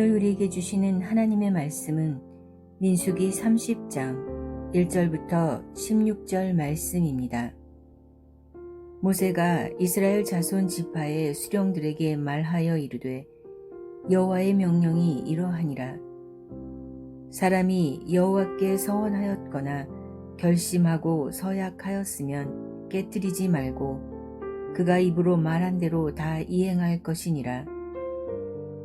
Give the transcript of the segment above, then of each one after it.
오늘 우리에게 주시는 하나님의 말씀은 민수기 30장 1절부터 16절 말씀입니다. 모세가 이스라엘 자손 지파의 수령들에게 말하여 이르되 여호와의 명령이 이러하니라. 사람이 여호와께 서원하였거나 결심하고 서약하였으면 깨뜨리지 말고 그가 입으로 말한 대로 다 이행할 것이니라.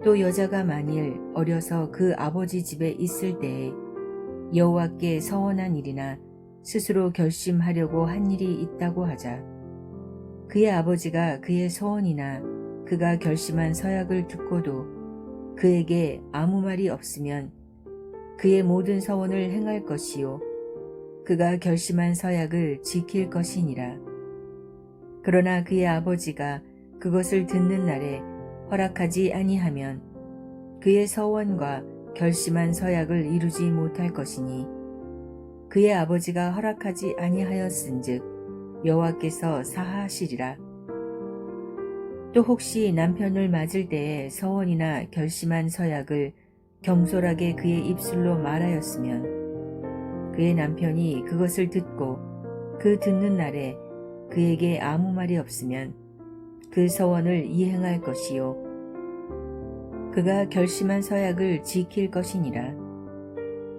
또 여자가 만일 어려서 그 아버지 집에 있을 때에 여호와께 서원한 일이나 스스로 결심하려고 한 일이 있다고 하자. 그의 아버지가 그의 서원이나 그가 결심한 서약을 듣고도 그에게 아무 말이 없으면 그의 모든 서원을 행할 것이요 그가 결심한 서약을 지킬 것이니라. 그러나 그의 아버지가 그것을 듣는 날에 허락하지 아니하면 그의 서원과 결심한 서약을 이루지 못할 것이니 그의 아버지가 허락하지 아니하였은즉 여호와께서 사하시리라. 또 혹시 남편을 맞을 때에 서원이나 결심한 서약을 경솔하게 그의 입술로 말하였으면 그의 남편이 그것을 듣고 그 듣는 날에 그에게 아무 말이 없으면 그 서원을 이행할 것이요 그가 결심한 서약을 지킬 것이니라.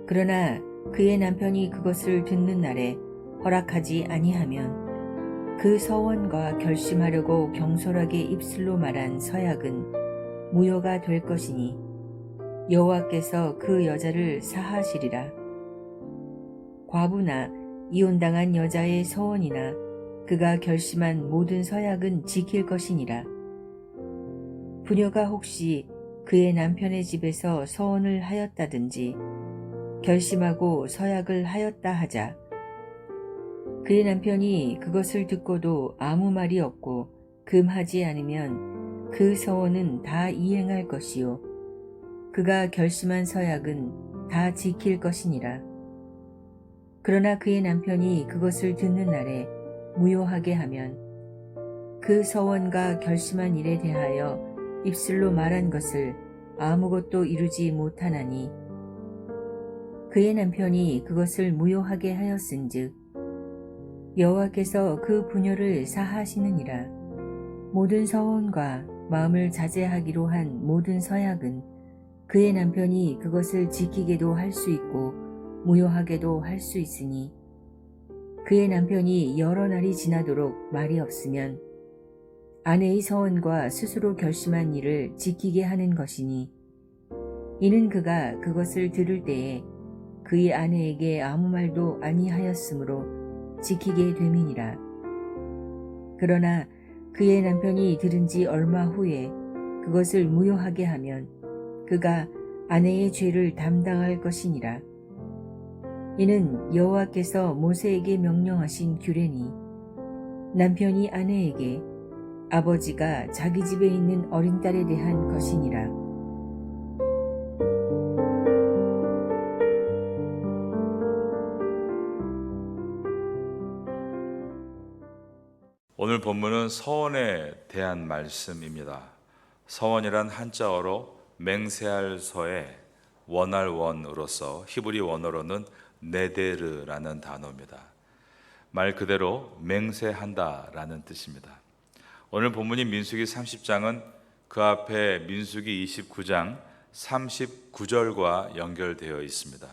그러나 그의 남편이 그것을 듣는 날에 허락하지 아니하면 그 서원과 결심하려고 경솔하게 입술로 말한 서약은 무효가 될 것이니 여호와께서 그 여자를 사하시리라. 과부나 이혼당한 여자의 서원이나 그가 결심한 모든 서약은 지킬 것이니라. 부녀가 혹시 그의 남편의 집에서 서원을 하였다든지 결심하고 서약을 하였다 하자. 그의 남편이 그것을 듣고도 아무 말이 없고 금하지 않으면 그 서원은 다 이행할 것이요 그가 결심한 서약은 다 지킬 것이니라. 그러나 그의 남편이 그것을 듣는 날에 무효하게 하면 그 서원과 결심한 일에 대하여 입술로 말한 것을 아무것도 이루지 못하나니 그의 남편이 그것을 무효하게 하였은즉 여호와께서 그 부녀를 사하시느니라. 모든 서원과 마음을 자제하기로 한 모든 서약은 그의 남편이 그것을 지키게도 할 수 있고 무효하게도 할 수 있으니 그의 남편이 여러 날이 지나도록 말이 없으면 아내의 서원과 스스로 결심한 일을 지키게 하는 것이니 이는 그가 그것을 들을 때에 그의 아내에게 아무 말도 아니하였으므로 지키게 됨이니라. 그러나 그의 남편이 들은 지 얼마 후에 그것을 무효하게 하면 그가 아내의 죄를 담당할 것이니라. 이는 여호와께서 모세에게 명령하신 규례니 남편이 아내에게 아버지가 자기 집에 있는 어린 딸에 대한 것이니라. 오늘 본문은 서원에 대한 말씀입니다. 서원이란 한자어로 맹세할 서의 원할 원으로서 히브리 원어로는 네데르라는 단어입니다. 말 그대로 맹세한다라는 뜻입니다. 오늘 본문인 민수기 30장은 그 앞에 민수기 29장 39절과 연결되어 있습니다.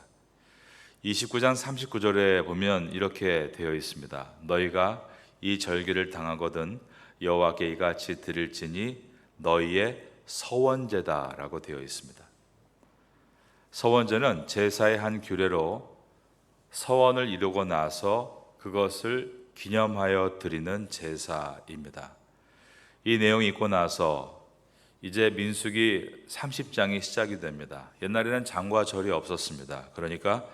29장 39절에 보면 이렇게 되어 있습니다. 너희가 이 절기를 당하거든 여호와께 이같이 드릴지니 너희의 서원제다라고 되어 있습니다. 서원제는 제사의 한 규례로 서원을 이루고 나서 그것을 기념하여 드리는 제사입니다. 이 내용이 있고 나서 이제 민수기 30장이 시작이 됩니다. 옛날에는 장과 절이 없었습니다. 그러니까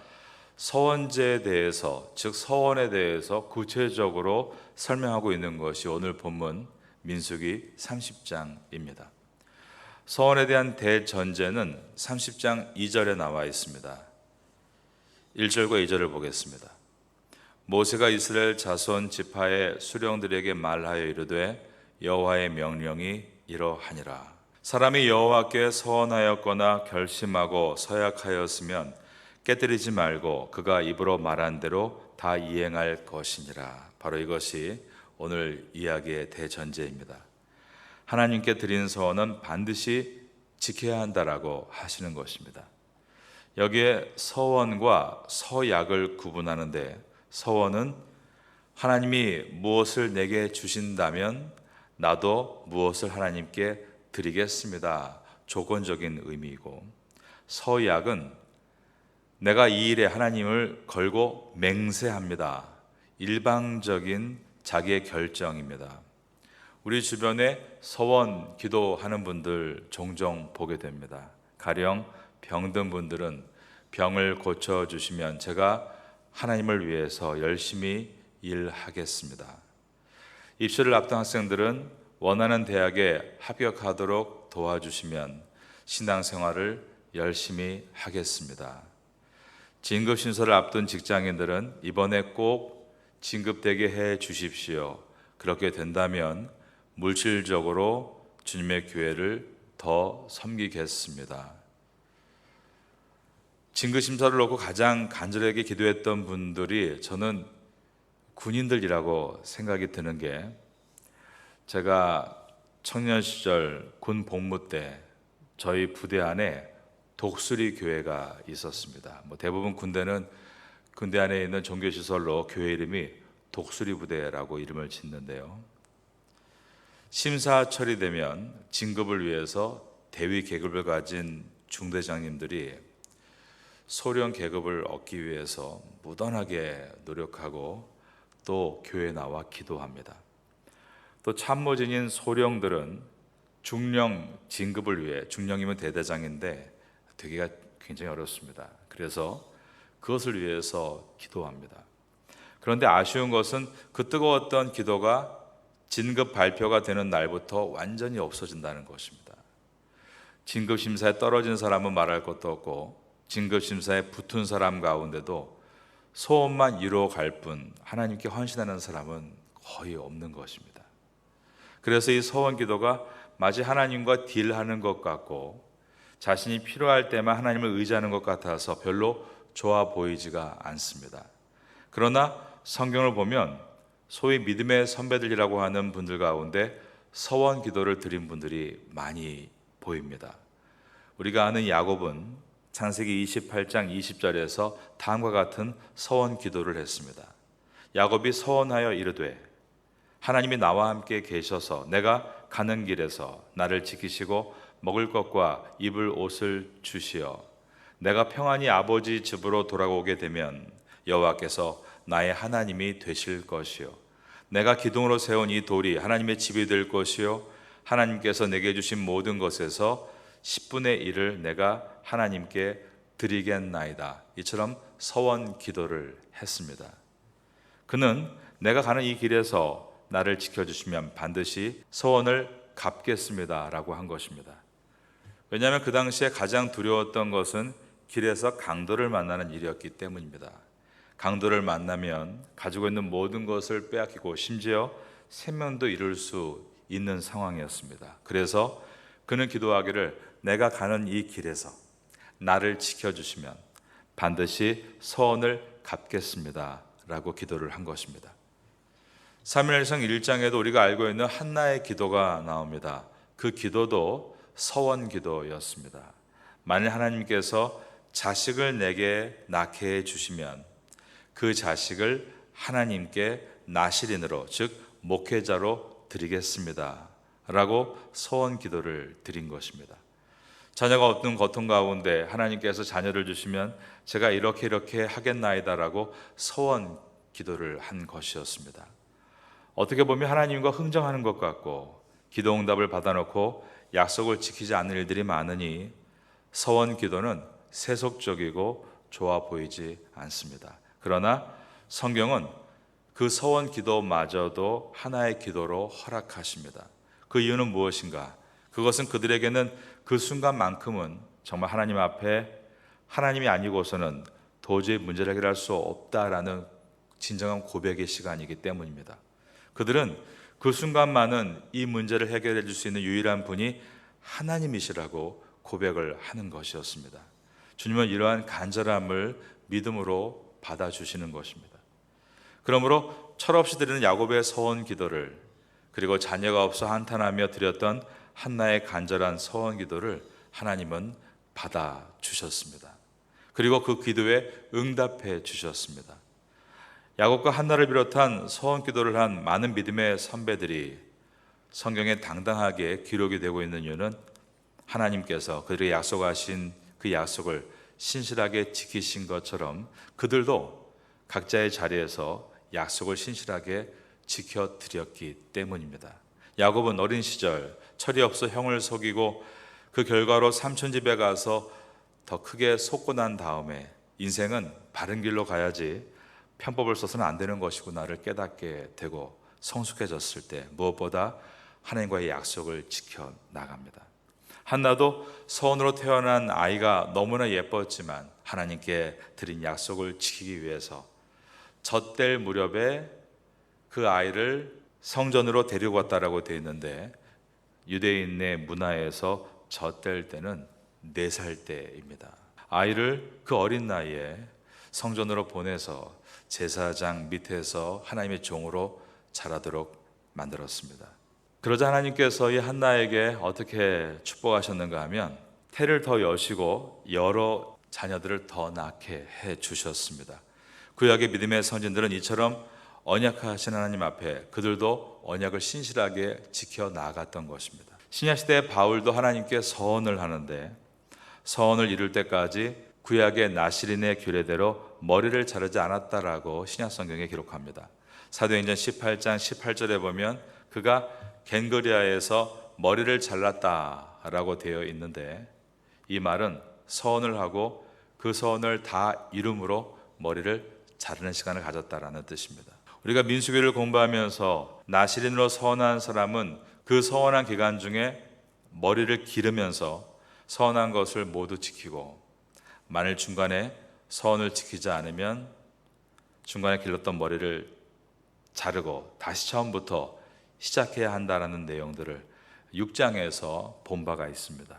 서원제에 대해서, 즉 서원에 대해서 구체적으로 설명하고 있는 것이 오늘 본문 민수기 30장입니다. 서원에 대한 대전제는 30장 2절에 나와 있습니다. 1절과 2절을 보겠습니다. 모세가 이스라엘 자손 지파의 수령들에게 말하여 이르되 여호와의 명령이 이러하니라. 사람이 여호와께 서원하였거나 결심하고 서약하였으면 깨뜨리지 말고 그가 입으로 말한 대로 다 이행할 것이니라. 바로 이것이 오늘 이야기의 대전제입니다. 하나님께 드린 서원은 반드시 지켜야 한다라고 하시는 것입니다. 여기에 서원과 서약을 구분하는데, 서원은 하나님이 무엇을 내게 주신다면 나도 무엇을 하나님께 드리겠습니다, 조건적인 의미이고, 서약은 내가 이 일에 하나님을 걸고 맹세합니다, 일방적인 자기의 결정입니다. 우리 주변에 서원 기도하는 분들 종종 보게 됩니다. 가령 병든 분들은 병을 고쳐주시면 제가 하나님을 위해서 열심히 일하겠습니다. 입시를 앞둔 학생들은 원하는 대학에 합격하도록 도와주시면 신앙생활을 열심히 하겠습니다. 진급심사를 앞둔 직장인들은 이번에 꼭 진급되게 해 주십시오. 그렇게 된다면 물질적으로 주님의 교회를 더 섬기겠습니다. 진급심사를 놓고 가장 간절하게 기도했던 분들이 저는 군인들이라고 생각이 드는 게, 제가 청년 시절 군 복무 때 저희 부대 안에 독수리 교회가 있었습니다. 대부분 군대는 군대 안에 있는 종교시설로 교회 이름이 독수리 부대라고 이름을 짓는데요. 심사 처리되면 진급을 위해서 대위 계급을 가진 중대장님들이 소령 계급을 얻기 위해서 무던하게 노력하고 또 교회에 나와 기도합니다. 또 참모진인 소령들은 중령 진급을 위해, 중령이면 대대장인데 되기가 굉장히 어렵습니다. 그래서 그것을 위해서 기도합니다. 그런데 아쉬운 것은 그 뜨거웠던 기도가 진급 발표가 되는 날부터 완전히 없어진다는 것입니다. 진급 심사에 떨어진 사람은 말할 것도 없고, 진급 심사에 붙은 사람 가운데도 소원만 이루어갈 뿐 하나님께 헌신하는 사람은 거의 없는 것입니다. 그래서 이 서원 기도가 마치 하나님과 딜하는 것 같고, 자신이 필요할 때만 하나님을 의지하는 것 같아서 별로 좋아 보이지가 않습니다. 그러나 성경을 보면 소위 믿음의 선배들이라고 하는 분들 가운데 서원 기도를 드린 분들이 많이 보입니다. 우리가 아는 야곱은 창세기 28장 20절에서 다음과 같은 서원 기도를 했습니다. 야곱이 서원하여 이르되 하나님이 나와 함께 계셔서 내가 가는 길에서 나를 지키시고 먹을 것과 입을 옷을 주시어 내가 평안히 아버지 집으로 돌아오게 되면 여호와께서 나의 하나님이 되실 것이요 내가 기둥으로 세운 이 돌이 하나님의 집이 될 것이요 하나님께서 내게 주신 모든 것에서 10분의 1을 내가 하나님께 드리겠나이다. 이처럼 서원 기도를 했습니다. 그는 내가 가는 이 길에서 나를 지켜주시면 반드시 서원을 갚겠습니다 라고 한 것입니다. 왜냐하면 그 당시에 가장 두려웠던 것은 길에서 강도를 만나는 일이었기 때문입니다. 강도를 만나면 가지고 있는 모든 것을 빼앗기고 심지어 생명도 잃을 수 있는 상황이었습니다. 그래서 그는 기도하기를 내가 가는 이 길에서 나를 지켜주시면 반드시 서원을 갚겠습니다 라고 기도를 한 것입니다. 사무엘상 1장에도 우리가 알고 있는 한나의 기도가 나옵니다. 그 기도도 서원 기도였습니다. 만일 하나님께서 자식을 내게 낳게 해주시면 그 자식을 하나님께 나실인으로, 즉 목회자로 드리겠습니다 라고 서원 기도를 드린 것입니다. 자녀가 없는 고통 가운데 하나님께서 자녀를 주시면 제가 이렇게 하겠나이다 라고 서원 기도를 한 것이었습니다. 어떻게 보면 하나님과 흥정하는 것 같고 기도 응답을 받아놓고 약속을 지키지 않는 일들이 많으니 서원 기도는 세속적이고 좋아 보이지 않습니다. 그러나 성경은 그 서원 기도마저도 하나의 기도로 허락하십니다. 그 이유는 무엇인가? 그것은 그들에게는 그 순간만큼은 정말 하나님 앞에 하나님이 아니고서는 도저히 문제를 해결할 수 없다라는 진정한 고백의 시간이기 때문입니다. 그들은 그 순간만은 이 문제를 해결해 줄 수 있는 유일한 분이 하나님이시라고 고백을 하는 것이었습니다. 주님은 이러한 간절함을 믿음으로 받아주시는 것입니다. 그러므로 철없이 드리는 야곱의 서원 기도를, 그리고 자녀가 없어 한탄하며 드렸던 한나의 간절한 서원 기도를 하나님은 받아주셨습니다. 그리고 그 기도에 응답해 주셨습니다. 야곱과 한나를 비롯한 서원 기도를 한 많은 믿음의 선배들이 성경에 당당하게 기록이 되고 있는 이유는 하나님께서 그들에게 약속하신 그 약속을 신실하게 지키신 것처럼 그들도 각자의 자리에서 약속을 신실하게 지켜드렸기 때문입니다. 야곱은 어린 시절 철이 없어 형을 속이고 그 결과로 삼촌 집에 가서 더 크게 속고 난 다음에 인생은 바른 길로 가야지 편법을 써서는 안 되는 것이구나를 깨닫게 되고 성숙해졌을 때 무엇보다 하나님과의 약속을 지켜나갑니다. 한나도 서원으로 태어난 아이가 너무나 예뻤지만 하나님께 드린 약속을 지키기 위해서 젖될 무렵에 그 아이를 성전으로 데리고 갔다라고 되어 있는데, 유대인의 문화에서 젖될 때는 4살 때입니다. 아이를 그 어린 나이에 성전으로 보내서 제사장 밑에서 하나님의 종으로 자라도록 만들었습니다. 그러자 하나님께서 이 한나에게 어떻게 축복하셨는가 하면 태를 더 여시고 여러 자녀들을 더 낳게 해 주셨습니다. 구약의 믿음의 선진들은 이처럼 언약하신 하나님 앞에 그들도 언약을 신실하게 지켜 나아갔던 것입니다. 신약시대의 바울도 하나님께 서원을 하는데 서원을 이룰 때까지 구약의 나시린의 규례대로 머리를 자르지 않았다라고 신약성경에 기록합니다. 사도행전 18장 18절에 보면 그가 겐그리아에서 머리를 잘랐다라고 되어 있는데, 이 말은 서원을 하고 그 서원을 다 이름으로 머리를 자르는 시간을 가졌다라는 뜻입니다. 우리가 민수기를 공부하면서 나시린으로 서원한 사람은 그 서원한 기간 중에 머리를 기르면서 서원한 것을 모두 지키고, 만일 중간에 서원을 지키지 않으면 중간에 길렀던 머리를 자르고 다시 처음부터 시작해야 한다라는 내용들을 6장에서 본 바가 있습니다.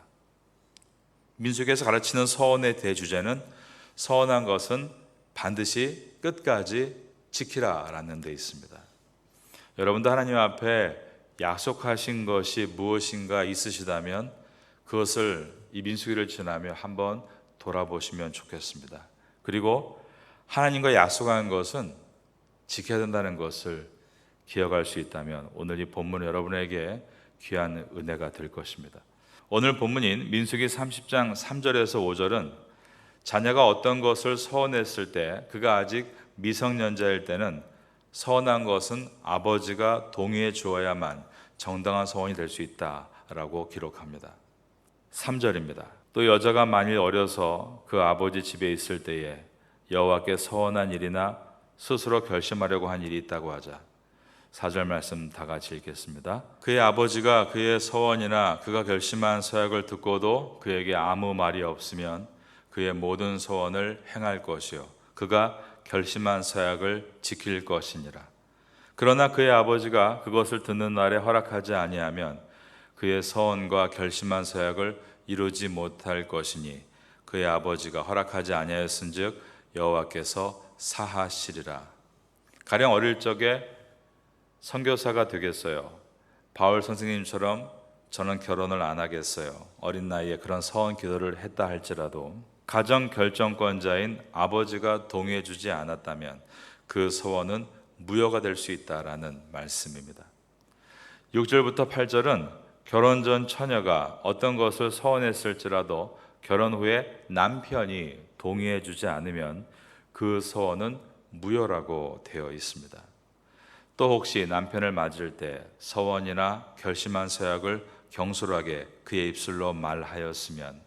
민수기에서 가르치는 서원의 대주제는 서원한 것은 반드시 끝까지 지키라라는 데 있습니다. 여러분도 하나님 앞에 약속하신 것이 무엇인가 있으시다면 그것을 이 민수기를 지나며 한번 돌아보시면 좋겠습니다. 그리고 하나님과 약속한 것은 지켜야 된다는 것을 기억할 수 있다면 오늘 이 본문은 여러분에게 귀한 은혜가 될 것입니다. 오늘 본문인 민수기 30장 3절에서 5절은 자녀가 어떤 것을 서원했을 때, 그가 아직 미성년자일 때는 서원한 것은 아버지가 동의해 주어야만 정당한 서원이 될 수 있다라고 기록합니다. 3절입니다. 또 여자가 만일 어려서 그 아버지 집에 있을 때에 여호와께 서원한 일이나 스스로 결심하려고 한 일이 있다고 하자. 4절 말씀 다 같이 읽겠습니다. 그의 아버지가 그의 서원이나 그가 결심한 서약을 듣고도 그에게 아무 말이 없으면 그의 모든 서원을 행할 것이요 그가 결심한 서약을 지킬 것이니라. 그러나 그의 아버지가 그것을 듣는 날에 허락하지 아니하면 그의 서원과 결심한 서약을 이루지 못할 것이니 그의 아버지가 허락하지 아니하였은즉 여호와께서 사하시리라. 가령 어릴 적에 선교사가 되겠어요. 바울 선생님처럼 저는 결혼을 안 하겠어요. 어린 나이에 그런 서원 기도를 했다 할지라도 가정 결정권자인 아버지가 동의해 주지 않았다면 그 서원은 무효가 될 수 있다라는 말씀입니다. 6절부터 8절은 결혼 전 처녀가 어떤 것을 서원했을지라도 결혼 후에 남편이 동의해 주지 않으면 그 서원은 무효라고 되어 있습니다. 또 혹시 남편을 맞을 때 서원이나 결심한 서약을 경솔하게 그의 입술로 말하였으면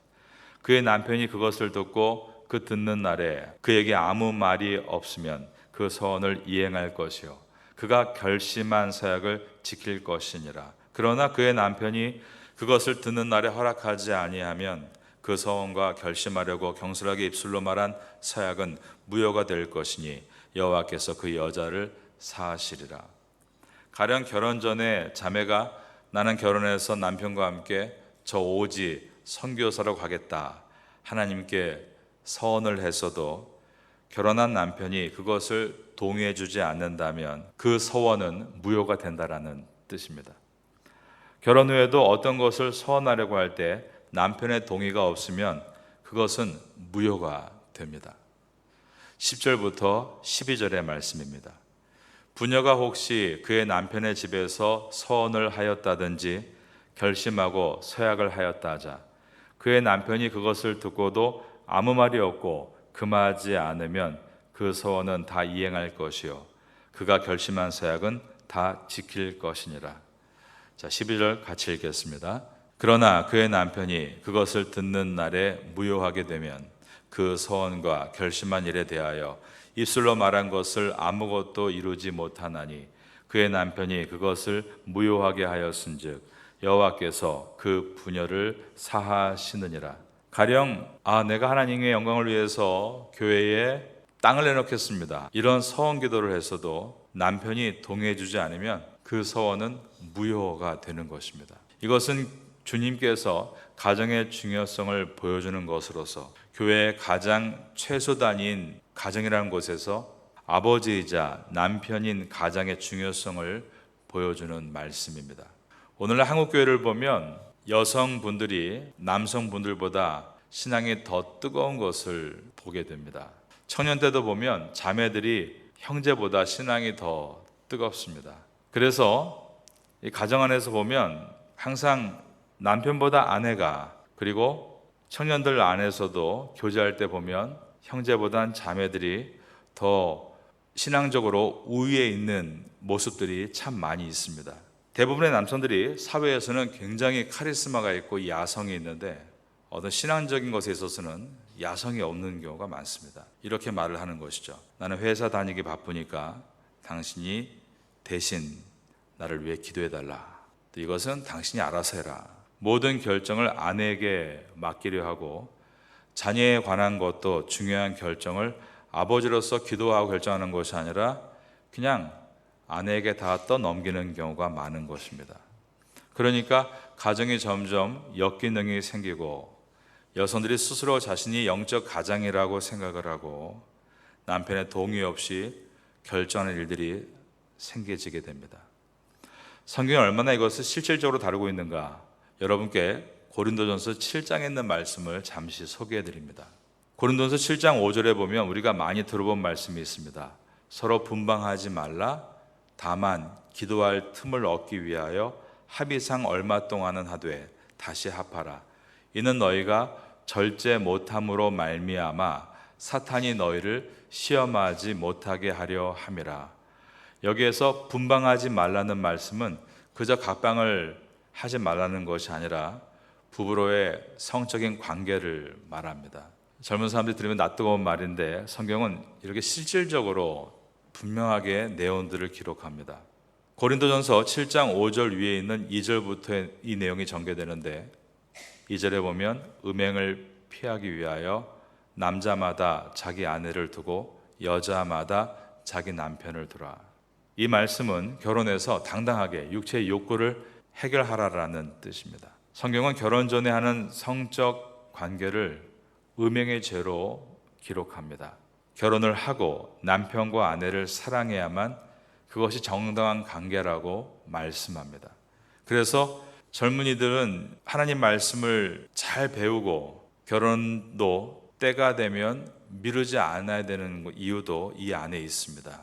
그의 남편이 그것을 듣고 그 듣는 날에 그에게 아무 말이 없으면 그 서원을 이행할 것이요 그가 결심한 서약을 지킬 것이니라. 그러나 그의 남편이 그것을 듣는 날에 허락하지 아니하면 그 서원과 결심하려고 경솔하게 입술로 말한 서약은 무효가 될 것이니 여호와께서 그 여자를 사하시리라. 가령 결혼 전에 자매가 나는 결혼해서 남편과 함께 저 오지 선교사로 가겠다 하나님께 서원을 했어도 결혼한 남편이 그것을 동의해 주지 않는다면 그 서원은 무효가 된다라는 뜻입니다. 결혼 후에도 어떤 것을 서원하려고 할 때 남편의 동의가 없으면 그것은 무효가 됩니다. 10절부터 12절의 말씀입니다. 부녀가 혹시 그의 남편의 집에서 서원을 하였다든지 결심하고 서약을 하였다 하자 그의 남편이 그것을 듣고도 아무 말이 없고 금하지 않으면 그 서원은 다 이행할 것이요 그가 결심한 서약은 다 지킬 것이니라. 자, 12절 같이 읽겠습니다. 그러나 그의 남편이 그것을 듣는 날에 무효하게 되면 그 서원과 결심한 일에 대하여 입술로 말한 것을 아무것도 이루지 못하나니 그의 남편이 그것을 무효하게 하였은즉 여호와께서 그 부녀를 사하시느니라. 가령 내가 하나님의 영광을 위해서 교회에 땅을 내놓겠습니다, 이런 서원 기도를 했어도 남편이 동의해 주지 않으면 그 서원은 무효가 되는 것입니다. 이것은 주님께서 가정의 중요성을 보여주는 것으로서 교회의 가장 최소 단위인 가정이라는 곳에서 아버지이자 남편인 가장의 중요성을 보여주는 말씀입니다. 오늘날 한국 교회를 보면 여성분들이 남성분들보다 신앙이 더 뜨거운 것을 보게 됩니다. 청년 때도 보면 자매들이 형제보다 신앙이 더 뜨겁습니다. 그래서 이 가정 안에서 보면 항상 남편보다 아내가, 그리고 청년들 안에서도 교제할 때 보면 형제보단 자매들이 더 신앙적으로 우위에 있는 모습들이 참 많이 있습니다. 대부분의 남성들이 사회에서는 굉장히 카리스마가 있고 야성이 있는데 어떤 신앙적인 것에 있어서는 야성이 없는 경우가 많습니다. 이렇게 말을 하는 것이죠. 나는 회사 다니기 바쁘니까 당신이 대신 나를 위해 기도해달라. 이것은 당신이 알아서 해라. 모든 결정을 아내에게 맡기려 하고 자녀에 관한 것도 중요한 결정을 아버지로서 기도하고 결정하는 것이 아니라 그냥 아내에게 다 떠넘기는 경우가 많은 것입니다. 그러니까 가정이 점점 역기능이 생기고 여성들이 스스로 자신이 영적 가장이라고 생각을 하고 남편의 동의 없이 결정하는 일들이 생겨지게 됩니다. 성경이 얼마나 이것을 실질적으로 다루고 있는가, 여러분께 고린도전서 7장에 있는 말씀을 잠시 소개해 드립니다. 고린도전서 7장 5절에 보면 우리가 많이 들어본 말씀이 있습니다. 서로 분방하지 말라, 다만 기도할 틈을 얻기 위하여 합의상 얼마 동안은 하되 다시 합하라. 이는 너희가 절제 못함으로 말미암아 사탄이 너희를 시험하지 못하게 하려 함이라. 여기에서 분방하지 말라는 말씀은 그저 각방을 하지 말라는 것이 아니라 부부로의 성적인 관계를 말합니다. 젊은 사람들이 들으면 낯뜨거운 말인데 성경은 이렇게 실질적으로 분명하게 내용들을 기록합니다. 고린도전서 7장 5절 위에 있는 2절부터 이 내용이 전개되는데 2절에 보면 음행을 피하기 위하여 남자마다 자기 아내를 두고 여자마다 자기 남편을 두라. 이 말씀은 결혼해서 당당하게 육체의 욕구를 해결하라라는 뜻입니다. 성경은 결혼 전에 하는 성적 관계를 음행의 죄로 기록합니다. 결혼을 하고 남편과 아내를 사랑해야만 그것이 정당한 관계라고 말씀합니다. 그래서 젊은이들은 하나님 말씀을 잘 배우고 결혼도 때가 되면 미루지 않아야 되는 이유도 이 안에 있습니다.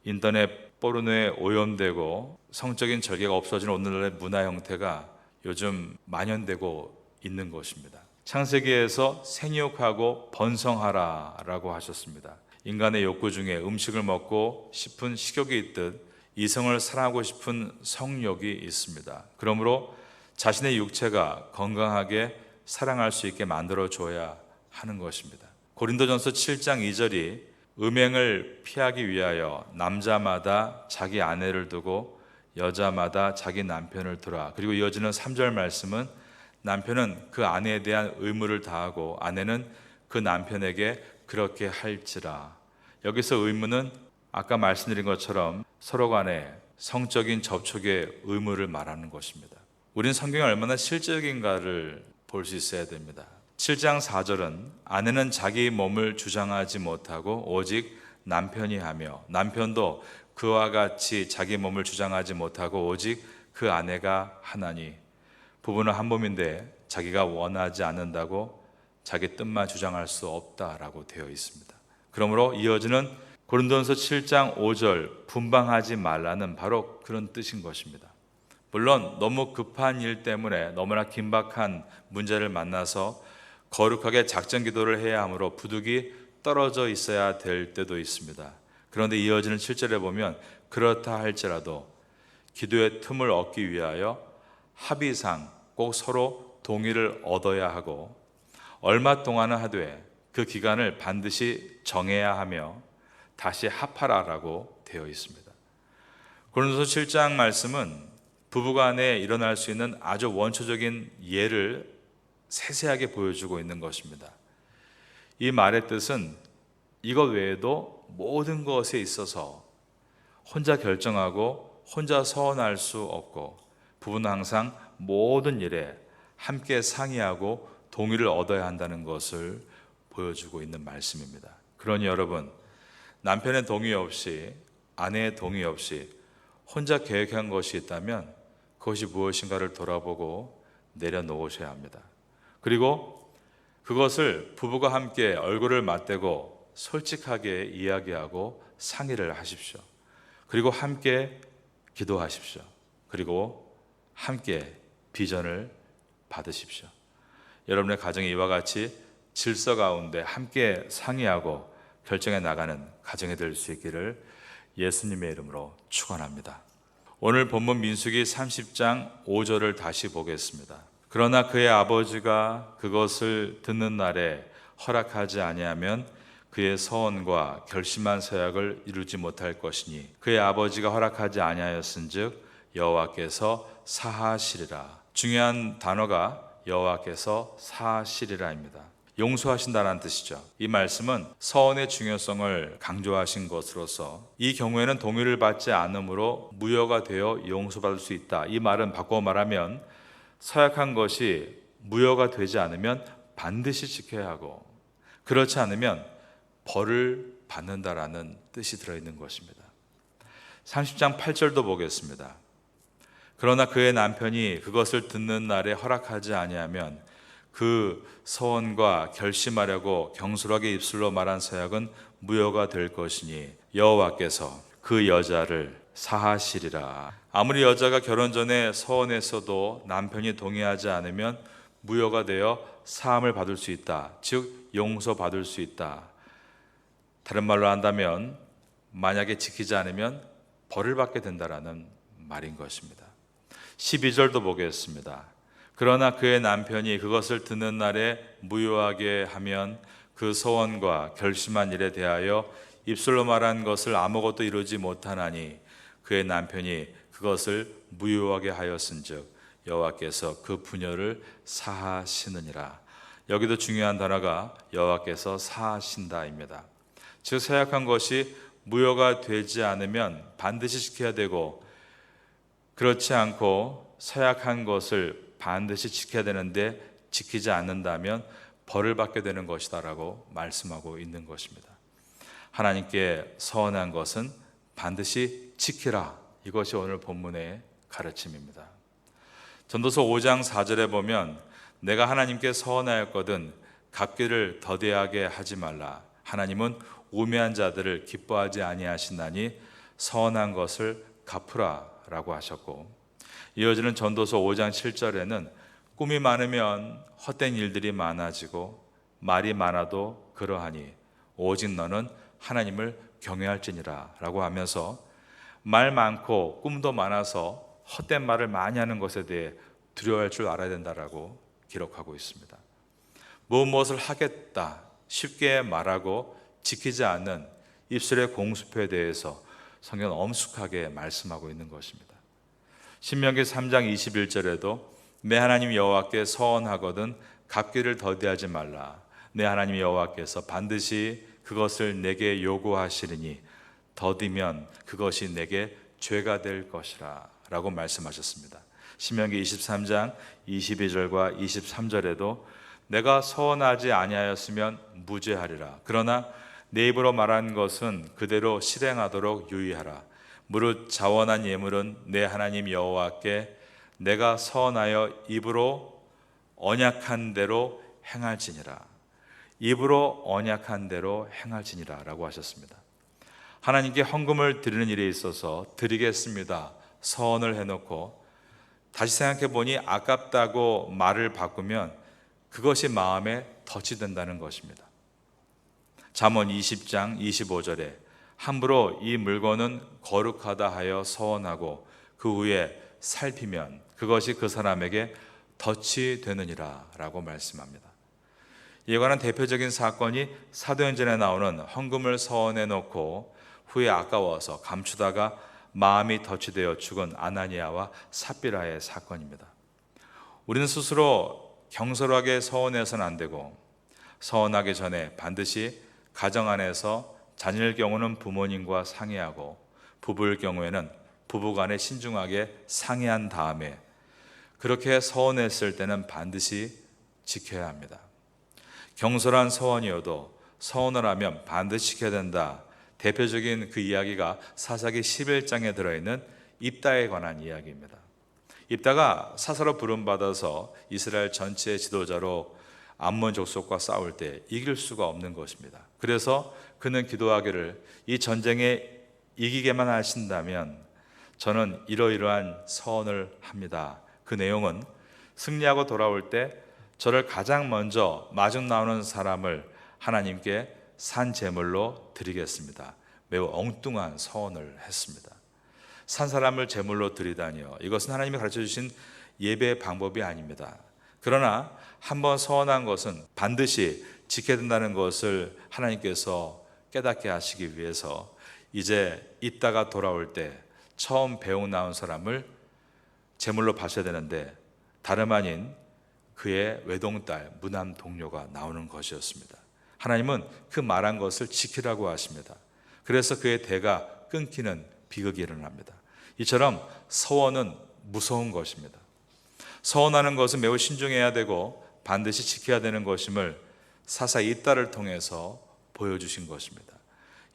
인터넷 포르노에 오염되고 성적인 절개가 없어지는 오늘날의 문화 형태가 요즘 만연되고 있는 것입니다. 창세기에서 생육하고 번성하라라고 하셨습니다. 인간의 욕구 중에 음식을 먹고 싶은 식욕이 있듯 이성을 사랑하고 싶은 성욕이 있습니다. 그러므로 자신의 육체가 건강하게 사랑할 수 있게 만들어줘야 하는 것입니다. 고린도전서 7장 2절이 음행을 피하기 위하여 남자마다 자기 아내를 두고 여자마다 자기 남편을 두라. 그리고 이어지는 3절 말씀은 남편은 그 아내에 대한 의무를 다하고 아내는 그 남편에게 그렇게 할지라. 여기서 의무는 아까 말씀드린 것처럼 서로 간에 성적인 접촉의 의무를 말하는 것입니다. 우린 성경이 얼마나 실적인가를 볼 수 있어야 됩니다. 7장 4절은 아내는 자기 몸을 주장하지 못하고 오직 남편이 하며 남편도 그와 같이 자기 몸을 주장하지 못하고 오직 그 아내가 하나니 부부는 한 몸인데 자기가 원하지 않는다고 자기 뜻만 주장할 수 없다라고 되어 있습니다. 그러므로 이어지는 고린도전서 7장 5절 분방하지 말라는 바로 그런 뜻인 것입니다. 물론 너무 급한 일 때문에 너무나 긴박한 문제를 만나서 거룩하게 작전 기도를 해야 하므로 부득이 떨어져 있어야 될 때도 있습니다. 그런데 이어지는 7절에 보면 그렇다 할지라도 기도의 틈을 얻기 위하여 합의상 꼭 서로 동의를 얻어야 하고 얼마 동안은 하되 그 기간을 반드시 정해야 하며 다시 합하라라고 되어 있습니다. 고린도서 7장 말씀은 부부간에 일어날 수 있는 아주 원초적인 예를 세세하게 보여주고 있는 것입니다. 이 말의 뜻은 이것 외에도 모든 것에 있어서 혼자 결정하고 혼자 서원할 수 없고 부부는 항상 모든 일에 함께 상의하고 동의를 얻어야 한다는 것을 보여주고 있는 말씀입니다. 그러니 여러분, 남편의 동의 없이 아내의 동의 없이 혼자 계획한 것이 있다면 그것이 무엇인가를 돌아보고 내려놓으셔야 합니다. 그리고 그것을 부부가 함께 얼굴을 맞대고 솔직하게 이야기하고 상의를 하십시오. 그리고 함께 기도하십시오. 그리고 함께 비전을 받으십시오. 여러분의 가정이 이와 같이 질서 가운데 함께 상의하고 결정해 나가는 가정이 될 수 있기를 예수님의 이름으로 축원합니다. 오늘 본문 민수기 30장 5절을 다시 보겠습니다. 그러나 그의 아버지가 그것을 듣는 날에 허락하지 아니하면 그의 서원과 결심한 서약을 이루지 못할 것이니 그의 아버지가 허락하지 아니하였은즉 여호와께서 사하시리라. 중요한 단어가 여호와께서 사하시리라입니다. 용서하신다는 뜻이죠. 이 말씀은 서원의 중요성을 강조하신 것으로서 이 경우에는 동의를 받지 않으므로 무효가 되어 용서받을 수 있다. 이 말은 바꿔 말하면 서약한 것이 무효가 되지 않으면 반드시 지켜야 하고 그렇지 않으면 벌을 받는다라는 뜻이 들어있는 것입니다. 30장 8절도 보겠습니다. 그러나 그의 남편이 그것을 듣는 날에 허락하지 아니하면 그 서원과 결심하려고 경솔하게 입술로 말한 서약은 무효가 될 것이니 여호와께서 그 여자를 사하시리라. 아무리 여자가 결혼 전에 서원했어도 남편이 동의하지 않으면 무효가 되어 사함을 받을 수 있다. 즉 용서받을 수 있다. 다른 말로 한다면 만약에 지키지 않으면 벌을 받게 된다라는 말인 것입니다. 12절도 보겠습니다. 그러나 그의 남편이 그것을 듣는 날에 무효하게 하면 그 서원과 결심한 일에 대하여 입술로 말한 것을 아무것도 이루지 못하나니 그의 남편이 그것을 무효하게 하였은즉 여호와께서 그 부녀를 사하시느니라. 여기도 중요한 단어가 여호와께서 사하신다입니다. 즉 서약한 것이 무효가 되지 않으면 반드시 지켜야 되고 그렇지 않고 서약한 것을 반드시 지켜야 되는데 지키지 않는다면 벌을 받게 되는 것이다라고 말씀하고 있는 것입니다. 하나님께 서원한 것은 반드시 지키라. 이것이 오늘 본문의 가르침입니다. 전도서 5장 4절에 보면 내가 하나님께 서원하였거든 갚기를 더디하게 하지 말라. 하나님은 우매한 자들을 기뻐하지 아니하시나니 서원한 것을 갚으라 라고 하셨고 이어지는 전도서 5장 7절에는 꿈이 많으면 헛된 일들이 많아지고 말이 많아도 그러하니 오직 너는 하나님을 경외할지니라 라고 하면서 말 많고 꿈도 많아서 헛된 말을 많이 하는 것에 대해 두려워할 줄 알아야 된다라고 기록하고 있습니다. 무엇을 하겠다 쉽게 말하고 지키지 않는 입술의 공수표에 대해서 성경은 엄숙하게 말씀하고 있는 것입니다. 신명기 3장 21절에도 내 하나님 여호와께 서원하거든 갚기를 더디하지 말라. 내 하나님 여호와께서 반드시 그것을 내게 요구하시리니 더디면 그것이 내게 죄가 될 것이라 라고 말씀하셨습니다. 신명기 23장 22절과 23절에도 내가 서원하지 아니하였으면 무죄하리라. 그러나 내 입으로 말한 것은 그대로 실행하도록 유의하라. 무릇 자원한 예물은 내 하나님 여호와께 내가 서원하여 입으로 언약한 대로 행할지니라. 입으로 언약한 대로 행할지니라 라고 하셨습니다. 하나님께 헌금을 드리는 일에 있어서 드리겠습니다 서원을 해놓고 다시 생각해 보니 아깝다고 말을 바꾸면 그것이 마음에 덫이 된다는 것입니다. 잠언 20장 25절에 함부로 이 물건은 거룩하다 하여 서원하고 그 후에 살피면 그것이 그 사람에게 덫이 되느니라 라고 말씀합니다. 이에 관한 대표적인 사건이 사도행전에 나오는 헌금을 서원해 놓고 후에 아까워서 감추다가 마음이 덫이 되어 죽은 아나니아와 삽비라의 사건입니다. 우리는 스스로 경솔하게 서원해서는 안 되고 서원하기 전에 반드시 가정 안에서 자녀일 경우는 부모님과 상의하고 부부일 경우에는 부부간에 신중하게 상의한 다음에 그렇게 서원했을 때는 반드시 지켜야 합니다. 경솔한 서원이어도 서원을 하면 반드시 지켜야 된다. 대표적인 그 이야기가 사사기 11장에 들어있는 입다에 관한 이야기입니다. 입다가 사사로 부름받아서 이스라엘 전체의 지도자로 암몬 족속과 싸울 때 이길 수가 없는 것입니다. 그래서 그는 기도하기를 이 전쟁에 이기게만 하신다면 저는 이러이러한 서원을 합니다. 그 내용은 승리하고 돌아올 때 저를 가장 먼저 마중 나오는 사람을 하나님께 산 제물로 드리겠습니다. 매우 엉뚱한 서원을 했습니다. 산 사람을 제물로 드리다니요. 이것은 하나님이 가르쳐 주신 예배의 방법이 아닙니다. 그러나 한번 서원한 것은 반드시 지켜야 된다는 것을 하나님께서 깨닫게 하시기 위해서 이제 있다가 돌아올 때 처음 배웅 나온 사람을 제물로 바쳐야 되는데 다름 아닌 그의 외동딸 무남 동료가 나오는 것이었습니다. 하나님은 그 말한 것을 지키라고 하십니다. 그래서 그의 대가 끊기는 비극이 일어납니다. 이처럼 서원은 무서운 것입니다. 서원하는 것은 매우 신중해야 되고 반드시 지켜야 되는 것임을 사사 이따를 통해서 보여주신 것입니다.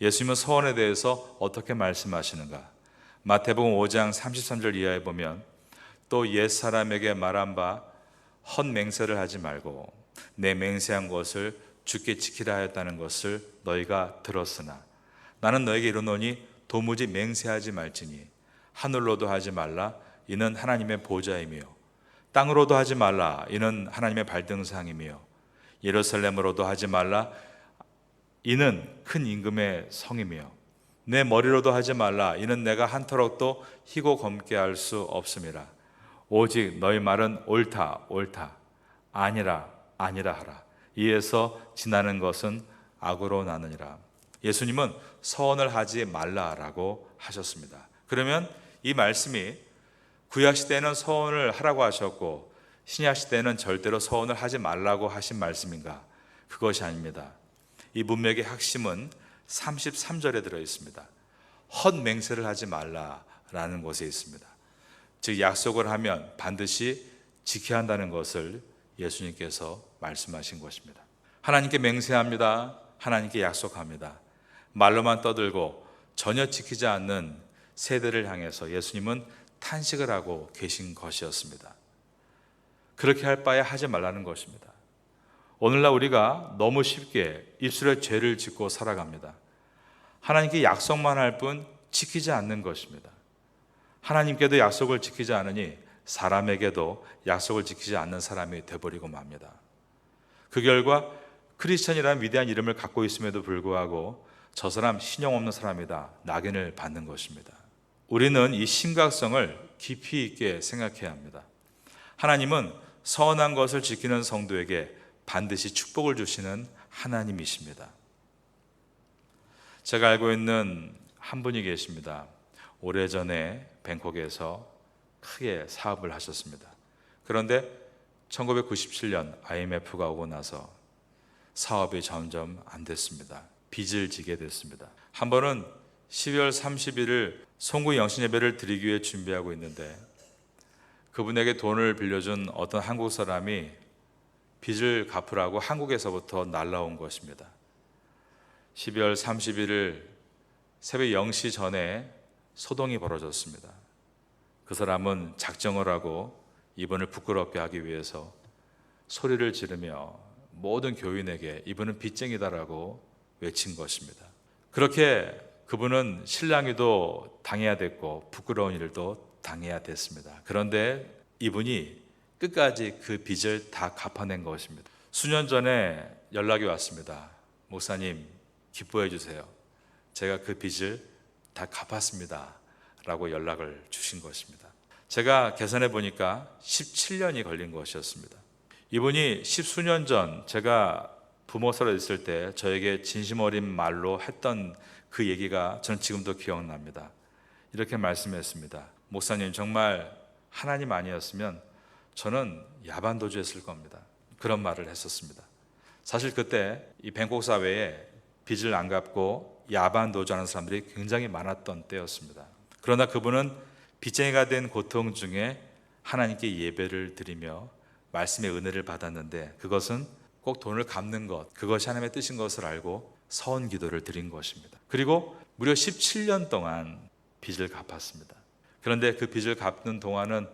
예수님은 서원에 대해서 어떻게 말씀하시는가? 마태복음 5장 33절 이하에 보면 또 옛사람에게 말한 바 헛맹세를 하지 말고 내 맹세한 것을 주께 지키라 하였다는 것을 너희가 들었으나 나는 너에게 이르노니 도무지 맹세하지 말지니 하늘로도 하지 말라 이는 하나님의 보좌이며 땅으로도 하지 말라 이는 하나님의 발등상이며 예루살렘으로도 하지 말라 이는 큰 임금의 성이며 내 머리로도 하지 말라 이는 내가 한터럭도 희고 검게 할 수 없음이라. 오직 너희 말은 옳다 옳다 아니라 아니라 하라. 이에서 지나는 것은 악으로 나느니라. 예수님은 서원을 하지 말라라고 하셨습니다. 그러면 이 말씀이 구약 시대에는 서원을 하라고 하셨고 신약 시대에는 절대로 서원을 하지 말라고 하신 말씀인가? 그것이 아닙니다. 이 문맥의 핵심은 33절에 들어 있습니다. 헛맹세를 하지 말라라는 것에 있습니다. 즉 약속을 하면 반드시 지켜야 한다는 것을 예수님께서 말씀하신 것입니다. 하나님께 맹세합니다. 하나님께 약속합니다. 말로만 떠들고 전혀 지키지 않는 세대를 향해서 예수님은 탄식을 하고 계신 것이었습니다. 그렇게 할 바에 하지 말라는 것입니다. 오늘날 우리가 너무 쉽게 입술에 죄를 짓고 살아갑니다. 하나님께 약속만 할 뿐 지키지 않는 것입니다. 하나님께도 약속을 지키지 않으니 사람에게도 약속을 지키지 않는 사람이 되어버리고 맙니다. 그 결과 크리스천이라는 위대한 이름을 갖고 있음에도 불구하고 저 사람 신용 없는 사람이다 낙인을 받는 것입니다. 우리는 이 심각성을 깊이 있게 생각해야 합니다. 하나님은 선한 것을 지키는 성도에게 반드시 축복을 주시는 하나님이십니다. 제가 알고 있는 한 분이 계십니다. 오래전에 뱅콕에서 크게 사업을 하셨습니다. 그런데 1997년 IMF가 오고 나서 사업이 점점 안 됐습니다. 빚을 지게 됐습니다. 한 번은 12월 30일을 송구 영신 예배를 드리기 위해 준비하고 있는데 그분에게 돈을 빌려준 어떤 한국 사람이 빚을 갚으라고 한국에서부터 날라온 것입니다. 12월 31일 새벽 0시 전에 소동이 벌어졌습니다. 그 사람은 작정을 하고 이분을 부끄럽게 하기 위해서 소리를 지르며 모든 교인에게 이분은 빚쟁이다라고 외친 것입니다. 그렇게 그분은 실랑이도 당해야 됐고 부끄러운 일도 당해야 됐습니다. 그런데 이분이 끝까지 그 빚을 다 갚아낸 것입니다. 수년 전에 연락이 왔습니다. 목사님, 기뻐해 주세요. 제가 그 빚을 다 갚았습니다. 라고 연락을 주신 것입니다. 제가 계산해 보니까 17년이 걸린 것이었습니다. 이분이 10수년 전 제가 부모서로 있을 때 저에게 진심 어린 말로 했던 그 얘기가 저는 지금도 기억납니다. 이렇게 말씀했습니다. 목사님, 정말 하나님 아니었으면 저는 야반도주했을 겁니다. 그런 말을 했었습니다. 사실 그때 이 뱅콕 사회에 빚을 안 갚고 야반도주하는 사람들이 굉장히 많았던 때였습니다. 그러나 그분은 빚쟁이가 된 고통 중에 하나님께 예배를 드리며 말씀의 은혜를 받았는데 그것은 꼭 돈을 갚는 것, 그것이 하나님의 뜻인 것을 알고 서원 기도를 드린 것입니다. 그리고 무려 17년 동안 빚을 갚았습니다. 그런데 그 빚을 갚는 동안은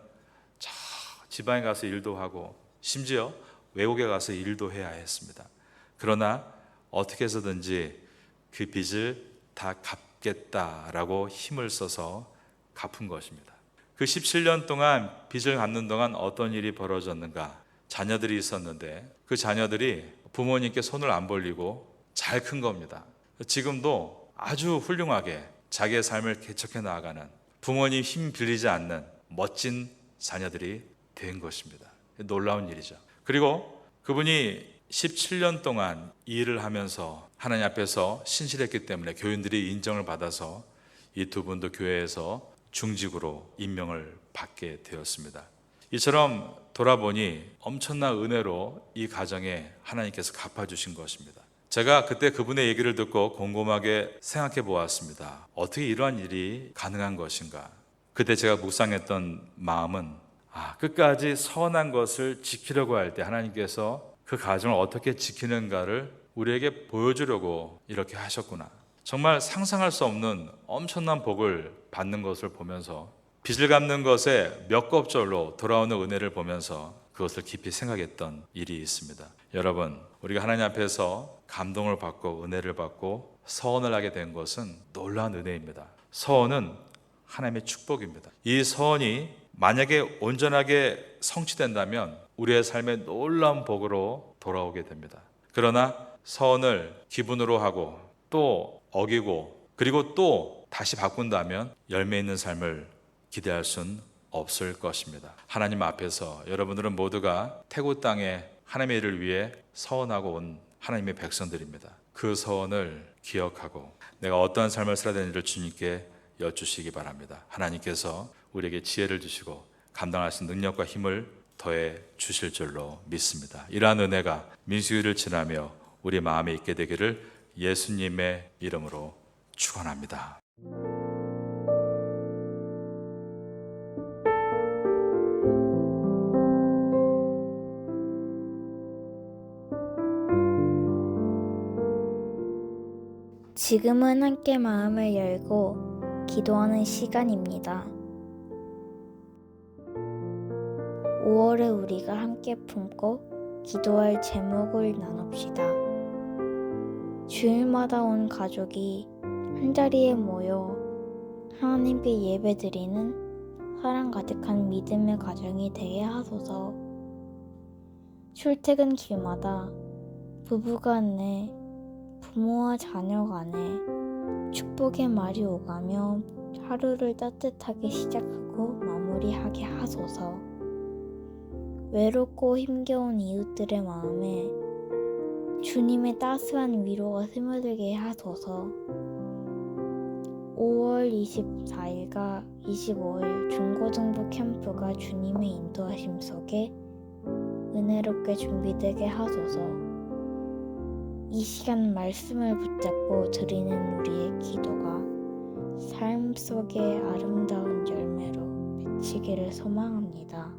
저 지방에 가서 일도 하고 심지어 외국에 가서 일도 해야 했습니다. 그러나 어떻게 해서든지 그 빚을 다 갚겠다라고 힘을 써서 갚은 것입니다. 그 17년 동안 빚을 갚는 동안 어떤 일이 벌어졌는가? 자녀들이 있었는데 그 자녀들이 부모님께 손을 안 벌리고 잘 큰 겁니다. 지금도 아주 훌륭하게 자기의 삶을 개척해 나아가는, 부모님 힘 빌리지 않는 멋진 자녀들이 된 것입니다. 놀라운 일이죠. 그리고 그분이 17년 동안 이 일을 하면서 하나님 앞에서 신실했기 때문에 교인들이 인정을 받아서 이 두 분도 교회에서 중직으로 임명을 받게 되었습니다. 이처럼 돌아보니 엄청난 은혜로 이 가정에 하나님께서 갚아주신 것입니다. 제가 그때 그분의 얘기를 듣고 곰곰하게 생각해 보았습니다. 어떻게 이러한 일이 가능한 것인가? 그때 제가 묵상했던 마음은 끝까지 선한 것을 지키려고 할 때 하나님께서 그 가정을 어떻게 지키는가를 우리에게 보여주려고 이렇게 하셨구나. 정말 상상할 수 없는 엄청난 복을 받는 것을 보면서 빚을 갚는 것에 몇 겁절로 돌아오는 은혜를 보면서 그것을 깊이 생각했던 일이 있습니다. 여러분, 우리가 하나님 앞에서 감동을 받고 은혜를 받고 서원을 하게 된 것은 놀라운 은혜입니다. 서원은 하나님의 축복입니다. 이 서원이 만약에 온전하게 성취된다면 우리의 삶에 놀라운 복으로 돌아오게 됩니다. 그러나 서원을 기분으로 하고 또 어기고 그리고 또 다시 바꾼다면 열매 있는 삶을 기대할 수는 없을 것입니다. 하나님 앞에서 여러분들은 모두가 태국 땅에 하나님의 일을 위해 서원하고 온 하나님의 백성들입니다. 그 서원을 기억하고 내가 어떠한 삶을 살아야 되는지를 주님께 여쭈시기 바랍니다. 하나님께서 우리에게 지혜를 주시고 감당할 수 있는 능력과 힘을 더해 주실 줄로 믿습니다. 이러한 은혜가 민수일을 지나며 우리 마음에 있게 되기를 예수님의 이름으로 축원합니다. 지금은 함께 마음을 열고 기도하는 시간입니다. 5월에 우리가 함께 품고 기도할 제목을 나눕시다. 주일마다 온 가족이 한자리에 모여 하나님께 예배드리는 사랑 가득한 믿음의 가정이 되게 하소서. 출퇴근 길마다 부부간에 부모와 자녀 간에 축복의 말이 오가며 하루를 따뜻하게 시작하고 마무리하게 하소서. 외롭고 힘겨운 이웃들의 마음에 주님의 따스한 위로가 스며들게 하소서. 5월 24일과 25일 중고등부 캠프가 주님의 인도하심 속에 은혜롭게 준비되게 하소서. 이 시간 말씀을 붙잡고 드리는 우리의 기도가 삶 속의 아름다운 열매로 미치기를 소망합니다.